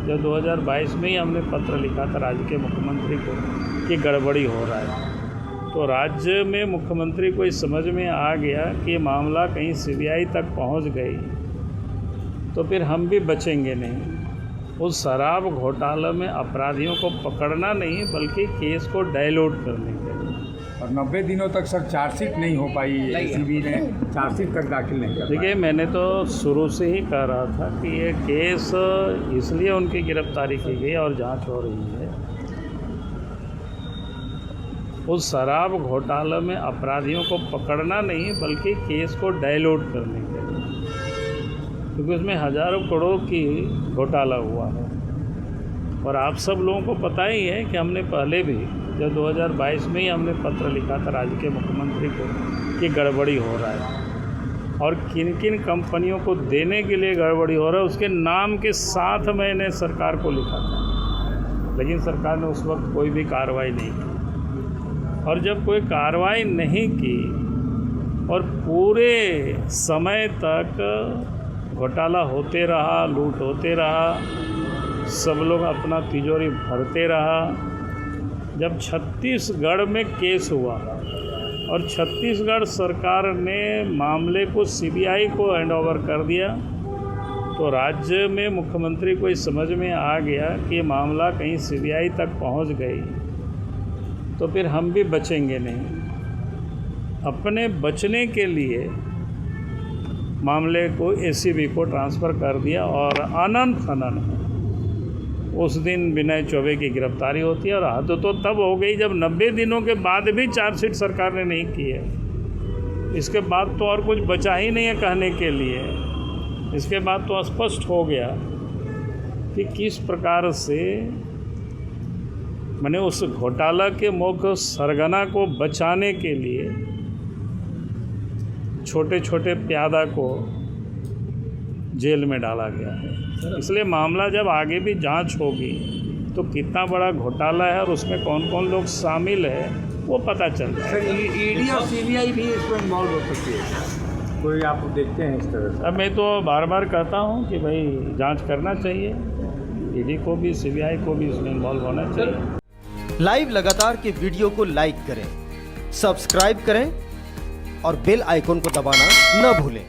जब 2022 में ही हमने पत्र लिखा था राज्य के मुख्यमंत्री को कि गड़बड़ी हो रहा है, तो राज्य में मुख्यमंत्री को इस समझ में आ गया कि मामला कहीं सीबीआई तक पहुंच गई तो फिर हम भी बचेंगे नहीं। उस शराब घोटाला में अपराधियों को पकड़ना नहीं बल्कि केस को डाइल्यूट करने के लिए। और 90 दिनों तक सर चार्जशीट नहीं हो पाई, एसीबी ने चार्जशीट तक दाखिल नहीं कर। देखिए, मैंने तो शुरू से ही कह रहा था कि ये केस इसलिए उनकी गिरफ्तारी की गई और जांच हो रही है। उस शराब घोटाला में अपराधियों को पकड़ना नहीं बल्कि केस को डाइल्यूट करने के लिए, क्योंकि उसमें हज़ारों करोड़ की घोटाला हुआ है। और आप सब लोगों को पता ही है कि हमने पहले भी जब 2022 में ही हमने पत्र लिखा था राज्य के मुख्यमंत्री को कि गड़बड़ी हो रहा है और किन किन कंपनियों को देने के लिए गड़बड़ी हो रहा है उसके नाम के साथ मैंने सरकार को लिखा था, लेकिन सरकार ने उस वक्त कोई भी कार्रवाई नहीं की। और जब कोई कार्रवाई नहीं की और पूरे समय तक घोटाला होते रहा, लूट होते रहा, सब लोग अपना तिजोरी भरते रहा, जब छत्तीसगढ़ में केस हुआ और छत्तीसगढ़ सरकार ने मामले को सीबीआई को हैंडओवर कर दिया, तो राज्य में मुख्यमंत्री को इस समझ में आ गया कि मामला कहीं सीबीआई तक पहुंच गई तो फिर हम भी बचेंगे नहीं। अपने बचने के लिए मामले को एसीबी को ट्रांसफ़र कर दिया और अनंत खनन उस दिन विनय चौबे की गिरफ्तारी होती है। और हद तो तब हो गई जब 90 दिनों के बाद भी चार्जशीट सरकार ने नहीं की है। इसके बाद तो और कुछ बचा ही नहीं है कहने के लिए। इसके बाद तो स्पष्ट हो गया कि किस प्रकार से मैंने उस घोटाला के मुख्य सरगना को बचाने के लिए छोटे छोटे प्यादा को जेल में डाला गया है। इसलिए मामला जब आगे भी जांच होगी तो कितना बड़ा घोटाला है और उसमें कौन कौन लोग शामिल है वो पता चल जाएगा। सर, ईडी और सीबीआई भी इसमें इन्वॉल्व हो सकती है, कोई आप देखते हैं इस तरह से? अब मैं तो बार बार कहता हूँ कि भाई जांच करना चाहिए, ईडी को भी सीबीआई को भी इसमें इन्वॉल्व होना चाहिए। लाइव लगातार के वीडियो को लाइक करें, सब्सक्राइब करें और बेल आइकन को दबाना न भूलें।